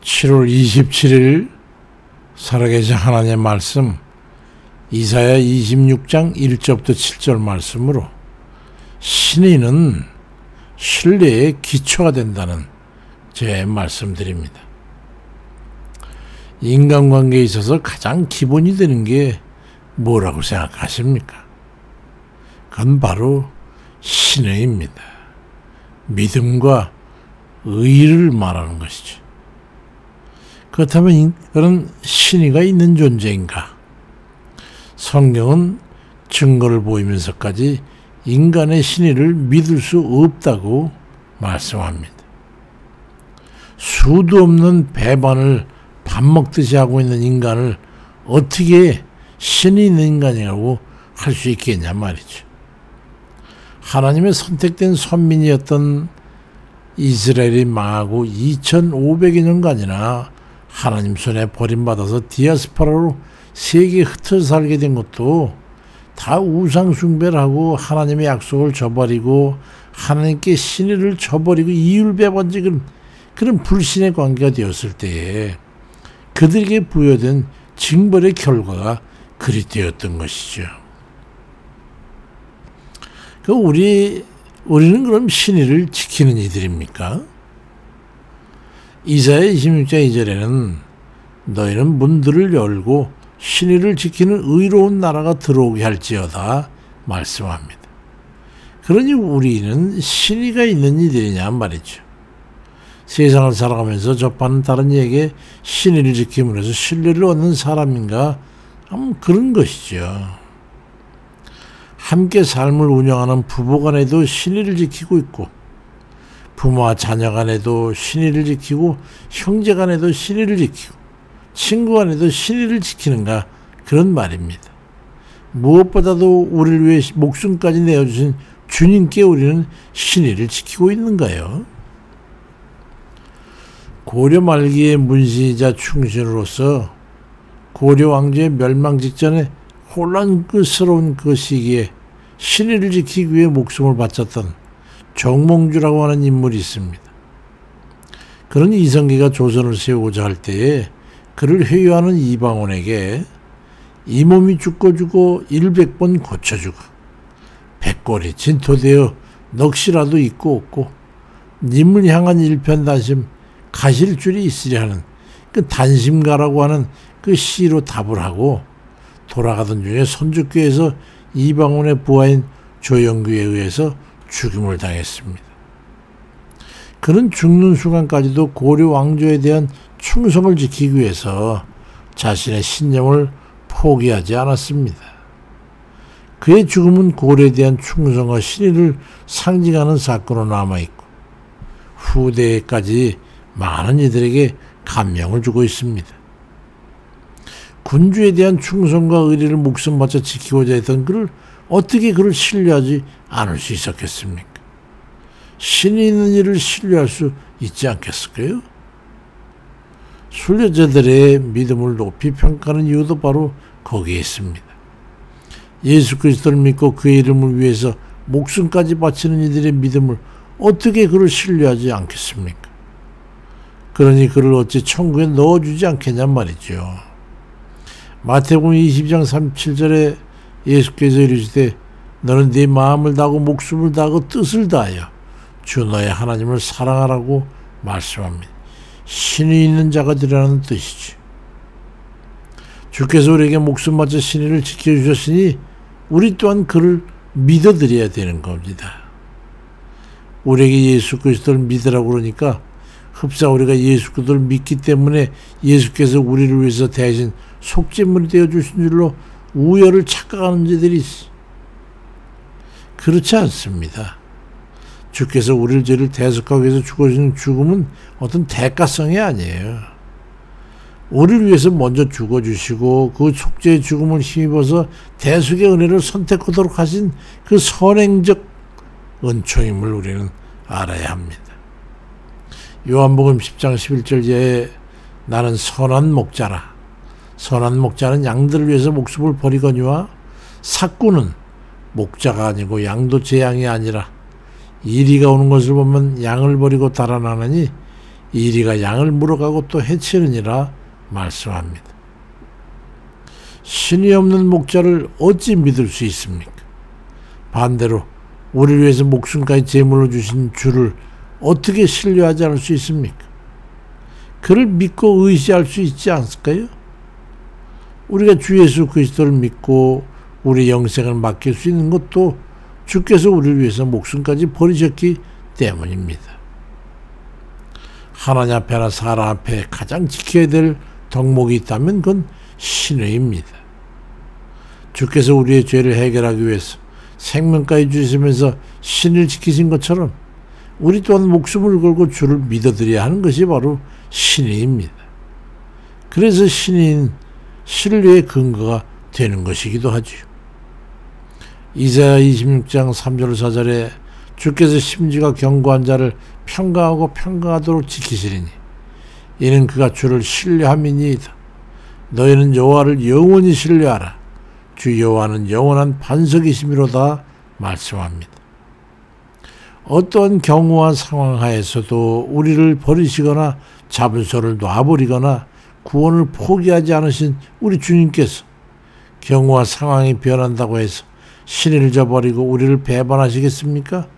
7월 27일 살아계신 하나님의 말씀 이사야 26장 1절부터 7절 말씀으로 신의는 신뢰의 기초가 된다는 제 말씀드립니다. 인간관계에 있어서 가장 기본이 되는 게 뭐라고 생각하십니까? 그건 바로 신의입니다. 믿음과 의를 말하는 것이죠. 그렇다면 그런 신의가 있는 존재인가? 성경은 증거를 보이면서까지 인간의 신의를 믿을 수 없다고 말씀합니다. 수도 없는 배반을 밥 먹듯이 하고 있는 인간을 어떻게 신이 있는 인간이라고 할 수 있겠냐 말이죠. 하나님의 선택된 선민이었던 이스라엘이 망하고 2500여 년간이나 하나님 손에 버림받아서 디아스포라로 세계에 흩어져 살게 된 것도 다 우상 숭배를 하고 하나님의 약속을 저버리고 하나님께 신의를 저버리고 이율배반적인 그런 불신의 관계가 되었을 때에 그들에게 부여된 징벌의 결과가 그리 되었던 것이죠. 우리는 그럼 신의를 지키는 이들입니까? 이사야 26장 2절에는 너희는 문들을 열고 신의를 지키는 의로운 나라가 들어오게 할지어다 말씀합니다. 그러니 우리는 신의가 있는 이들이냐 말이죠. 세상을 살아가면서 접하는 다른 이에게 신의를 지킴으로 해서 신뢰를 얻는 사람인가 하면 그런 것이죠. 함께 삶을 운영하는 부부 간에도 신의를 지키고 있고 부모와 자녀 간에도 신의를 지키고 형제 간에도 신의를 지키고 친구 간에도 신의를 지키는가 그런 말입니다. 무엇보다도 우리를 위해 목숨까지 내어주신 주님께 우리는 신의를 지키고 있는가요? 고려 말기의 문신이자 충신으로서 고려 왕조의 멸망 직전에 혼란스러운 그 시기에 신의를 지키기 위해 목숨을 바쳤던 정몽주라고 하는 인물이 있습니다. 그런 이성계가 조선을 세우고자 할 때에 그를 회유하는 이방원에게 이 몸이 죽고 100번 고쳐주고 백골이 진토되어 넋이라도 있고 없고 님을 향한 일편단심 가실 줄이 있으려 하는 그 단심가라고 하는 그 시로 답을 하고 돌아가던 중에 선주교에서 이방원의 부하인 조영규에 의해서 죽임을 당했습니다. 그는 죽는 순간까지도 고려 왕조에 대한 충성을 지키기 위해서 자신의 신념을 포기하지 않았습니다. 그의 죽음은 고려에 대한 충성과 신의를 상징하는 사건으로 남아있고 후대에까지 많은 이들에게 감명을 주고 있습니다. 군주에 대한 충성과 의리를 목숨 바쳐 지키고자 했던 그를 어떻게 그를 신뢰하지 않을 수 있었겠습니까? 신이 있는 이를 신뢰할 수 있지 않겠을까요? 순례자들의 믿음을 높이 평가하는 이유도 바로 거기에 있습니다. 예수 그리스도를 믿고 그의 이름을 위해서 목숨까지 바치는 이들의 믿음을 어떻게 그를 신뢰하지 않겠습니까? 그러니 그를 어찌 천국에 넣어주지 않겠냔 말이죠. 마태복음 20장 37절에 예수께서 이르시되 너는 네 마음을 다하고 목숨을 다하고 뜻을 다하여 주 너의 하나님을 사랑하라고 말씀합니다. 신이 있는 자가 되라는 뜻이지. 주께서 우리에게 목숨 바쳐 신의를 지켜주셨으니 우리 또한 그를 믿어드려야 되는 겁니다. 우리에게 예수 그리스도를 믿으라고 그러니까 흡사 우리가 예수 그리스도를 믿기 때문에 예수께서 우리를 위해서 대신 속죄물이 되어주신 줄로 우열을 착각하는 자들이 있어. 그렇지 않습니다. 주께서 우리를 죄를 대속하기 위해서 죽어주신 죽음은 어떤 대가성이 아니에요. 우리를 위해서 먼저 죽어주시고 그 속죄의 죽음을 힘입어서 대속의 은혜를 선택하도록 하신 그 선행적 은총임을 우리는 알아야 합니다. 요한복음 10장 11절에 나는 선한 목자라. 선한 목자는 양들을 위해서 목숨을 버리거니와 삭구는 목자가 아니고 양도 제 양이 아니라 이리가 오는 것을 보면 양을 버리고 달아나느니 이리가 양을 물어가고 또 해치느니라 말씀합니다. 신이 없는 목자를 어찌 믿을 수 있습니까? 반대로 우리를 위해서 목숨까지 제물로 주신 주를 어떻게 신뢰하지 않을 수 있습니까? 그를 믿고 의지할 수 있지 않을까요? 우리가 주 예수 그리스도를 믿고 우리 영생을 맡길 수 있는 것도 주께서 우리를 위해서 목숨까지 버리셨기 때문입니다. 하나님 앞에나 사람 앞에 가장 지켜야 될 덕목이 있다면 그건 신의입니다. 주께서 우리의 죄를 해결하기 위해서 생명까지 주시면서 신을 지키신 것처럼 우리 또한 목숨을 걸고 주를 믿어드려야 하는 것이 바로 신의입니다. 그래서 신의는 신뢰의 근거가 되는 것이기도 하지요. 이사야 26장 3절 4절에 주께서 심지가 견고한 자를 평강하고 평강하도록 지키시리니 이는 그가 주를 신뢰함이니이다. 너희는 여호와를 영원히 신뢰하라. 주 여호와는 영원한 반석이심이로다 말씀합니다. 어떠한 경우와 상황 하에서도 우리를 버리시거나 잡은 손을 놔버리거나 구원을 포기하지 않으신 우리 주님께서 경우와 상황이 변한다고 해서 신을 저버리고 우리를 배반하시겠습니까?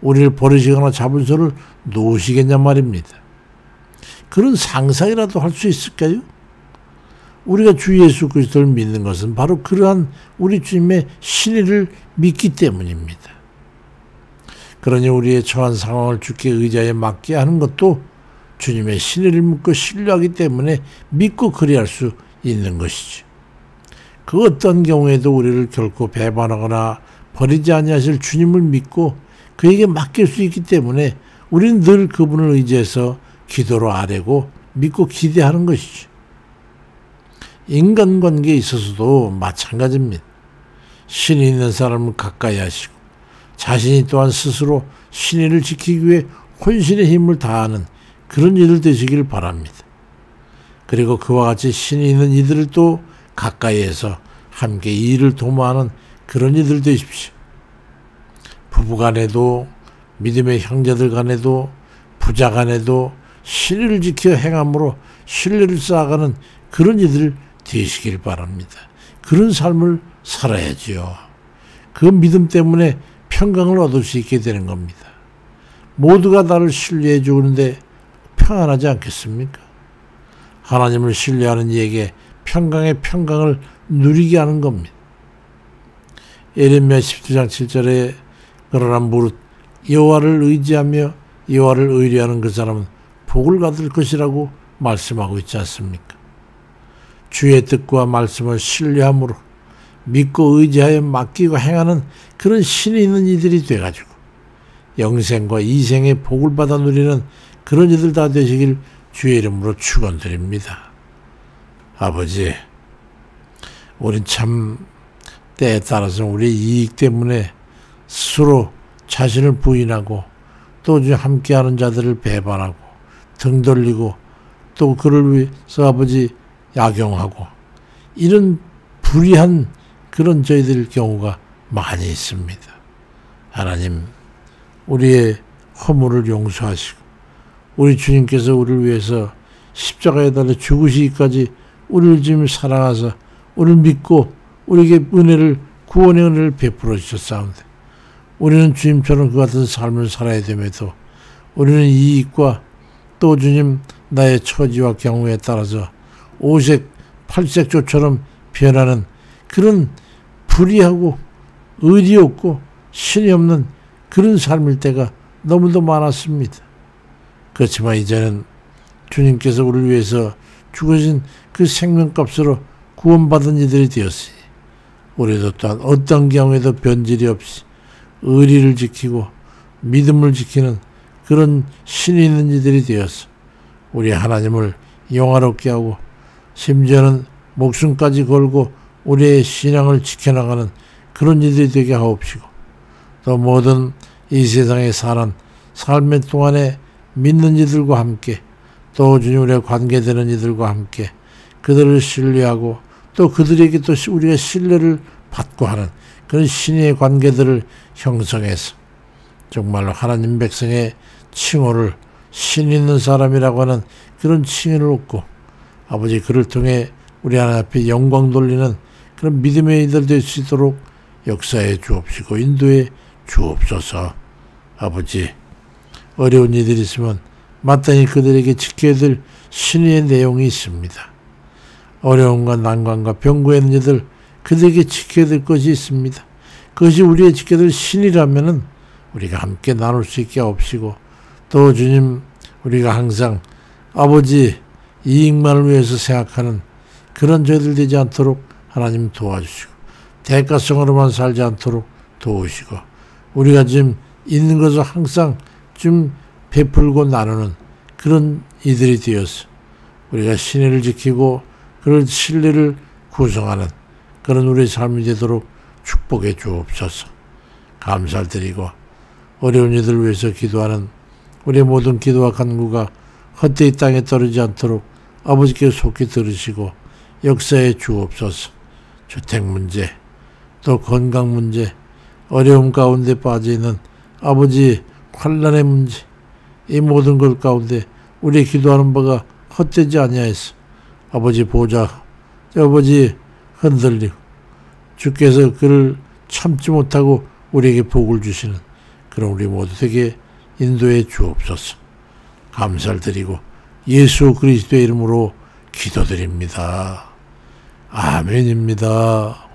우리를 버리시거나 잡은 손을 놓으시겠냐 말입니다. 그런 상상이라도 할 수 있을까요? 우리가 주 예수 그리스도를 믿는 것은 바로 그러한 우리 주님의 신의를 믿기 때문입니다. 그러니 우리의 처한 상황을 주께 의지하여 맡게 하는 것도 주님의 신의를 믿고 신뢰하기 때문에 믿고 그리할 수 있는 것이죠. 그 어떤 경우에도 우리를 결코 배반하거나 버리지 아니하실 주님을 믿고 그에게 맡길 수 있기 때문에 우리는 늘 그분을 의지해서 기도로 아뢰고 믿고 기대하는 것이죠. 인간관계에 있어서도 마찬가지입니다. 신이 있는 사람을 가까이 하시고 자신이 또한 스스로 신의를 지키기 위해 혼신의 힘을 다하는 그런 이들 되시길 바랍니다. 그리고 그와 같이 신이 있는 이들을 또 가까이에서 함께 이 일을 도모하는 그런 이들 되십시오. 부부 간에도 믿음의 형제들 간에도 부자 간에도 신의를 지켜 행함으로 신뢰를 쌓아가는 그런 이들 되시길 바랍니다. 그런 삶을 살아야지요. 그 믿음 때문에 평강을 얻을 수 있게 되는 겁니다. 모두가 나를 신뢰해 주는데 평안하지 않겠습니까? 하나님을 신뢰하는 이에게 평강의 평강을 누리게 하는 겁니다. 예레미야 17장 7절에 그러나 무릇 여호와를 의지하며 여호와를 의뢰하는 그 사람은 복을 받을 것이라고 말씀하고 있지 않습니까? 주의 뜻과 말씀을 신뢰함으로 믿고 의지하여 맡기고 행하는 그런 신이 있는 이들이 돼가지고 영생과 이생의 복을 받아 누리는 그런 이들 다 되시길 주의 이름으로 축원드립니다. 아버지, 우린 참 때에 따라서 우리의 이익 때문에 스스로 자신을 부인하고 또 함께하는 자들을 배반하고 등 돌리고 또 그를 위해서 아버지 약용하고 이런 불의한 그런 저희들 경우가 많이 있습니다. 하나님, 우리의 허물을 용서하시고 우리 주님께서 우리를 위해서 십자가에 달려 죽으시기까지 우리를 지금 사랑하사 우리를 믿고 우리에게 구원의 은혜를 베풀어 주셨사온데 우리는 주님처럼 그 같은 삶을 살아야 됨에도 우리는 이익과 또 주님 나의 처지와 경우에 따라서 오색 팔색조처럼 변하는 그런 불의하고 의리 없고 신이 없는 그런 삶일 때가 너무도 많았습니다. 그렇지만 이제는 주님께서 우리를 위해서 죽으신 그 생명값으로 구원받은 이들이 되었으니 우리도 또한 어떤 경우에도 변질이 없이 의리를 지키고 믿음을 지키는 그런 신이 있는 이들이 되어서 우리 하나님을 영화롭게 하고 심지어는 목숨까지 걸고 우리의 신앙을 지켜나가는 그런 이들이 되게 하옵시고 또 모든 이 세상에 사는 삶의 동안에 믿는 이들과 함께 또 주님과 관계되는 이들과 함께 그들을 신뢰하고 또 그들에게 또 우리가 신뢰를 받고 하는 그런 신의 관계들을 형성해서 정말로 하나님 백성의 칭호를 신 있는 사람이라고 하는 그런 칭의를 얻고 아버지 그를 통해 우리 하나님 앞에 영광 돌리는 그런 믿음의 이들 될 수 있도록 역사해 주옵시고 인도해 주옵소서. 아버지 어려운 이들이 있으면 마땅히 그들에게 지켜야 될 신의 내용이 있습니다. 어려움과 난관과 병고에 있는 이들 그들에게 지켜야 될 것이 있습니다. 그것이 우리의 지켜야 될 신이라면 우리가 함께 나눌 수 있게 하옵시고 또 주님 우리가 항상 아버지 이익만을 위해서 생각하는 그런 죄들 되지 않도록 하나님 도와주시고 대가성으로만 살지 않도록 도우시고 우리가 지금 있는 것을 항상 좀 베풀고 나누는 그런 이들이 되어서 우리가 신의를 지키고 그런 신뢰를 구성하는 그런 우리의 삶이 되도록 축복해 주옵소서. 감사를 드리고 어려운 이들을 위해서 기도하는 우리의 모든 기도와 간구가 헛되이 땅에 떨어지지 않도록 아버지께 속히 들으시고 역사해 주옵소서. 주택 문제 또 건강 문제 어려움 가운데 빠져있는 아버지 환난의 문제 이 모든 것 가운데 우리 기도하는 바가 헛되지 아니하여서 아버지 보좌 아버지 흔들리고 주께서 그를 참지 못하고 우리에게 복을 주시는 그런 우리 모두에게 인도해 주옵소서. 감사를 드리고 예수 그리스도의 이름으로 기도드립니다. 아멘입니다.